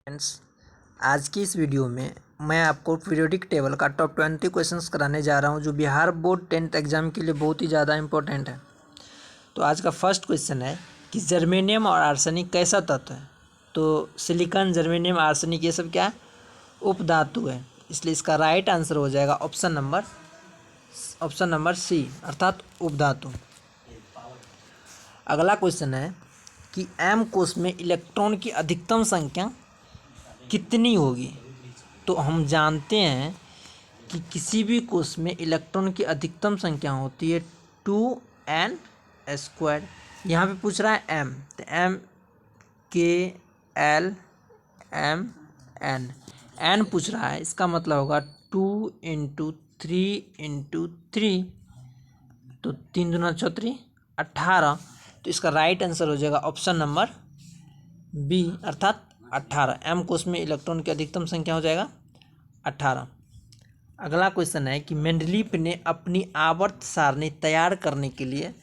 Friends, आज की इस वीडियो में मैं आपको पीरियोडिक टेबल का टॉप 20 क्वेश्चंस कराने जा रहा हूं जो बिहार बोर्ड 10th एग्जाम के लिए बहुत ही ज़्यादा इंपॉर्टेंट है। तो आज का फर्स्ट क्वेश्चन है कि जर्मेनियम और आर्सेनिक कैसा तत्व है। तो सिलिकॉन, जर्मेनियम, आर्सेनिक ये सब क्या है? उपधातु है। इसलिए इसका राइट आंसर हो जाएगा ऑप्शन नंबर सी अर्थात उपधातु। अगला क्वेश्चन है कि एम कोश में इलेक्ट्रॉन की अधिकतम संख्या कितनी होगी। तो हम जानते हैं कि किसी भी कोश में इलेक्ट्रॉन की अधिकतम संख्या होती है 2n²। यहाँ पे पूछ रहा है m, तो m k l m n n पूछ रहा है, इसका मतलब होगा 2 × 3 × 3, तो 3 दूना 4 18। तो इसका राइट आंसर हो जाएगा ऑप्शन नंबर बी अर्थात 18। एम कोश में इलेक्ट्रॉन की अधिकतम संख्या हो जाएगा 18। अगला क्वेश्चन है कि मेंडलीफ ने अपनी आवर्त सारणी तैयार करने के लिए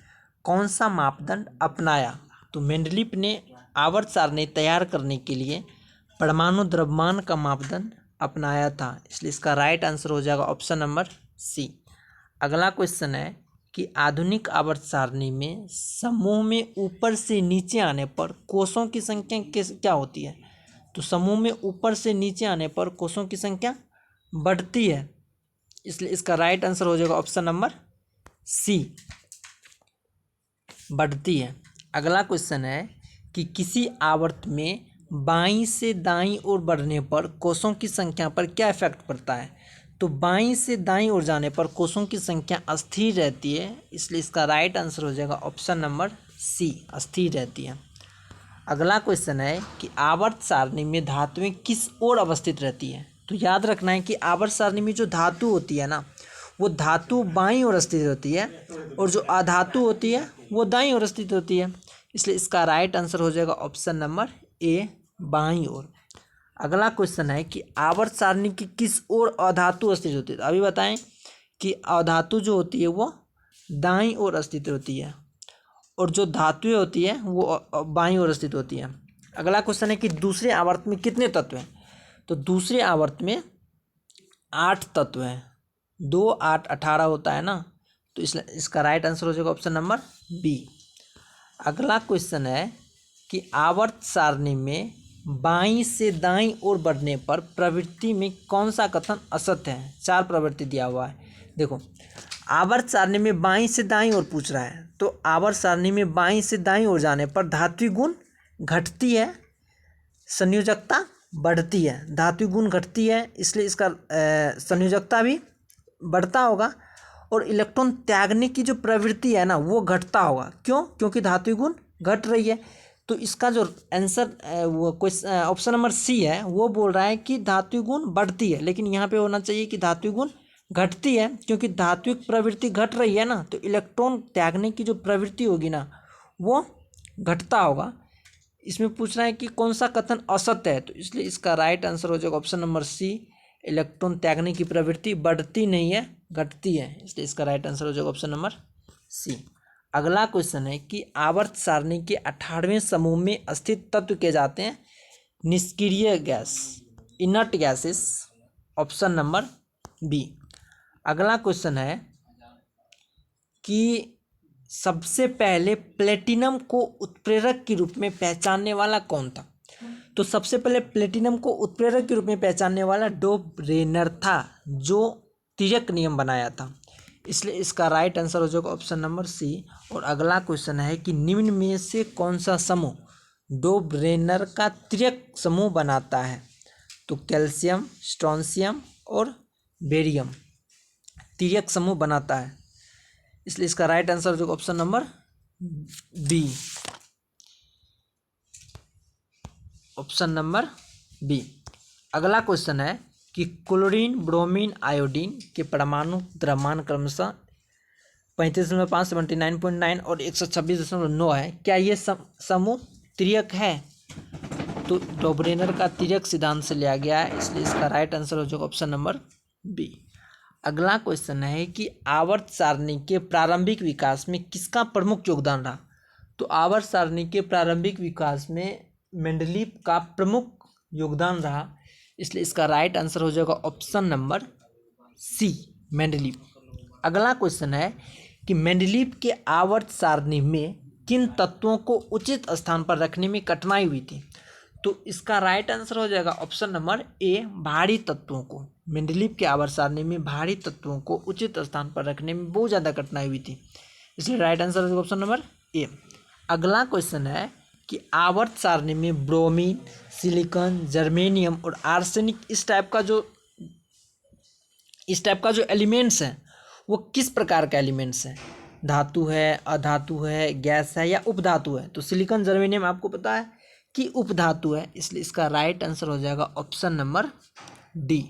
कौन सा मापदंड अपनाया। तो मेंडलीफ ने आवर्त सारणी तैयार करने के लिए परमाणु द्रव्यमान का मापदंड अपनाया था, इसलिए इसका राइट आंसर हो जाएगा ऑप्शन नंबर सी। अगला क्वेश्चन है कि आधुनिक आवर्त सारणी में समूह में ऊपर से नीचे आने पर कोषों की संख्या क्या होती है। तो समूह में ऊपर से नीचे आने पर कोषों की संख्या बढ़ती है, इसलिए इसका राइट आंसर हो जाएगा ऑप्शन नंबर सी, बढ़ती है। अगला क्वेश्चन है कि किसी आवर्त में बाईं से दाईं ओर बढ़ने पर कोषों की संख्या पर क्या इफेक्ट पड़ता है। तो बाईं से दाईं ओर जाने पर कोषों की संख्या अस्थिर रहती है, इसलिए इसका राइट आंसर हो जाएगा ऑप्शन नंबर सी, अस्थिर रहती है। अगला क्वेश्चन है कि आवर्त सारणी में धातुएं किस ओर अवस्थित रहती है। तो याद रखना है कि आवर्त सारणी में जो धातु होती है ना, वो धातु बाईं ओर स्थित होती है और जो अधातु होती है वो दाईं ओर स्थित होती है, इसलिए इसका राइट आंसर हो जाएगा ऑप्शन नंबर ए, बाईं ओर। अगला क्वेश्चन है कि आवर्त सारणी की किस ओर अधातु स्थित होती है। तो अभी बताएं कि अधातु जो होती है वो दाईं ओर स्थित होती है और जो धातुएं होती है वो बाईं ओर स्थित होती है। अगला क्वेश्चन है कि दूसरे आवर्त में कितने तत्व हैं। तो दूसरे आवर्त में 8 तत्व हैं, 2 8 18 होता है ना, तो इसलिए इसका राइट आंसर हो जाएगा ऑप्शन नंबर बी। अगला क्वेश्चन है कि आवर्त सारणी में बाईं से दाईं ओर बढ़ने पर प्रवृत्ति में कौन सा कथन असत्य है। 4 प्रवृत्ति दिया हुआ है। देखो, आवर्त सारणी में बाईं से दाईं ओर पूछ रहा है, तो आवर्त सारणी में बाईं से दाईं ओर जाने पर धात्विक गुण घटती है, संयोजकता बढ़ती है। धात्विक गुण घटती है, इसलिए इसका संयोजकता भी बढ़ता होगा और इलेक्ट्रॉन त्यागने की जो प्रवृत्ति है ना वो घटता होगा। क्यों? क्योंकि धात्विक गुण घट रही है। तो इसका जो आंसर वो क्वेश्चन ऑप्शन नंबर सी है वो बोल रहा है कि धात्विक गुण बढ़ती है, लेकिन यहाँ पे होना चाहिए कि धात्विक गुण घटती है, क्योंकि धात्विक प्रवृत्ति घट रही है ना, तो इलेक्ट्रॉन त्यागने की जो प्रवृत्ति होगी ना वो घटता होगा। इसमें पूछ रहा है कि कौन सा कथन असत्य है, तो इसलिए इसका राइट आंसर हो जाएगा ऑप्शन नंबर सी, इलेक्ट्रॉन त्यागने की प्रवृत्ति बढ़ती नहीं है, घटती है, इसलिए इसका राइट आंसर हो जाएगा ऑप्शन नंबर सी। अगला क्वेश्चन है कि आवर्त सारणी के 18वें समूह में स्थित तत्व के जाते हैं निष्क्रिय gas, inert gases, option number B. अगला क्वेश्चन है कि सबसे पहले प्लेटिनम को उत्प्रेरक के रूप में पहचानने वाला कौन था। तो सबसे पहले प्लेटिनम को उत्प्रेरक के रूप में पहचानने वाला डो ब्रेनर था, जो तिर्यक नियम बनाया था, इसलिए इसका राइट आंसर हो जाएगा ऑप्शन नंबर सी। और अगला क्वेश्चन है कि निम्न में से कौन सा समूह डो ब्रेनर का तिर्यक समूह बनाता है। तो कैल्शियम, स्ट्रोंशियम और बेरियम तिर्यक समूह बनाता है, इसलिए इसका राइट आंसर हो जाएगा option number B, option number B. अगला क्वेश्चन है कि क्लोरीन, ब्रोमीन, आयोडीन के परमाणु द्रव्यमान क्रमशः 35.5, 79.9 और 126.9 है। क्या ये समूह तिर्यक है। तो डो ब्रेनर का तिर्यक सिद्धांत से लिया गया है, इसलिए इसका राइट आंसर हो जाएगा ऑप्शन नंबर बी। अगला क्वेश्चन है कि आवर्त सारणी के प्रारंभिक विकास में किसका प्रमुख योगदान रहा। तो आवर्त सारणी के प्रारंभिक विकास में मेंडलीफ का प्रमुख योगदान रहा, इसलिए इसका राइट आंसर हो जाएगा ऑप्शन नंबर सी, मेंडलीव। अगला क्वेश्चन है कि मेंडलीव के आवर्त सारणी में किन तत्वों को उचित स्थान पर रखने में कठिनाई हुई थी? तो इसका राइट आंसर हो जाएगा ऑप्शन नंबर ए, भारी तत्वों को। मेंडलीव के आवर्त सारणी में भारी तत्वों को उचित स्थान पर रखने में बहुत ज़्यादा कठिनाई हुई थी, इसलिए राइट आंसर हो जाएगा ऑप्शन नंबर ए। अगला क्वेश्चन है कि आवर्त सारणी में ब्रोमीन, सिलिकॉन, जर्मेनियम और आर्सेनिक इस टाइप का जो एलिमेंट्स हैं वो किस प्रकार का एलिमेंट्स हैं? धातु है, अधातु है, गैस है या उपधातु है? तो सिलिकॉन, जर्मेनियम आपको पता है कि उपधातु है, इसलिए इसका राइट आंसर हो जाएगा ऑप्शन नंबर डी।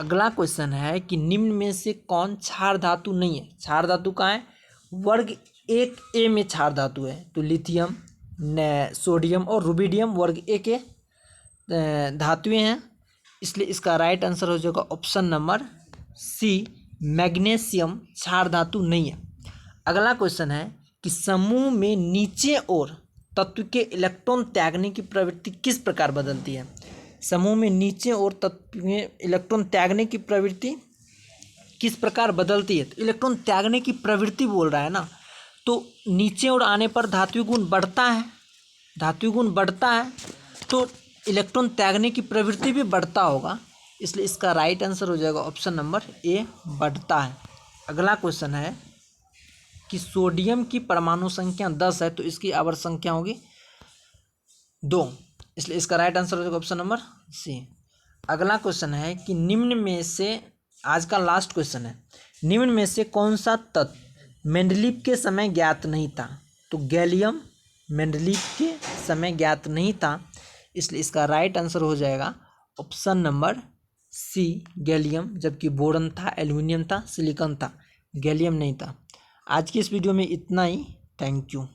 अगला क्वेश्चन है कि निम्न में से कौन क्षार धातु नहीं है? क्षार धातु कहाँ है? वर्ग 1A में क्षार धातु है, तो लिथियम, सोडियम और रुबिडियम वर्ग ए के धातुएं हैं, इसलिए इसका राइट आंसर हो जाएगा ऑप्शन नंबर सी, मैग्नीशियम क्षार धातु नहीं है। अगला क्वेश्चन है कि समूह में नीचे और तत्व के इलेक्ट्रॉन त्यागने की प्रवृत्ति किस प्रकार बदलती है? समूह में नीचे और तत्व में इलेक्ट्रॉन त्यागने की प्रवृत्ति किस प्रकार बदलती है? तो इलेक्ट्रॉन त्यागने की प्रवृत्ति बोल रहा है ना, तो नीचे और आने पर धात्विक गुण बढ़ता है, धात्विक गुण बढ़ता है तो इलेक्ट्रॉन त्यागने की प्रवृत्ति भी बढ़ता होगा, इसलिए इसका राइट आंसर हो जाएगा ऑप्शन नंबर ए, बढ़ता है। अगला क्वेश्चन है कि सोडियम की परमाणु संख्या 10 है तो इसकी आवर्त संख्या होगी 2, इसलिए इसका राइट आंसर हो जाएगा ऑप्शन नंबर सी। अगला क्वेश्चन है कि निम्न में से, आज का लास्ट क्वेश्चन है, निम्न में से कौन सा तत्व मेंडलीव के समय ज्ञात नहीं था? तो गैलियम मेंडलीव के समय ज्ञात नहीं था, इसलिए इसका राइट आंसर हो जाएगा ऑप्शन नंबर सी, गैलियम, जबकि बोरॉन था, एल्यूमिनियम था, सिलिकॉन था, गैलियम नहीं था। आज की इस वीडियो में इतना ही। Thank you.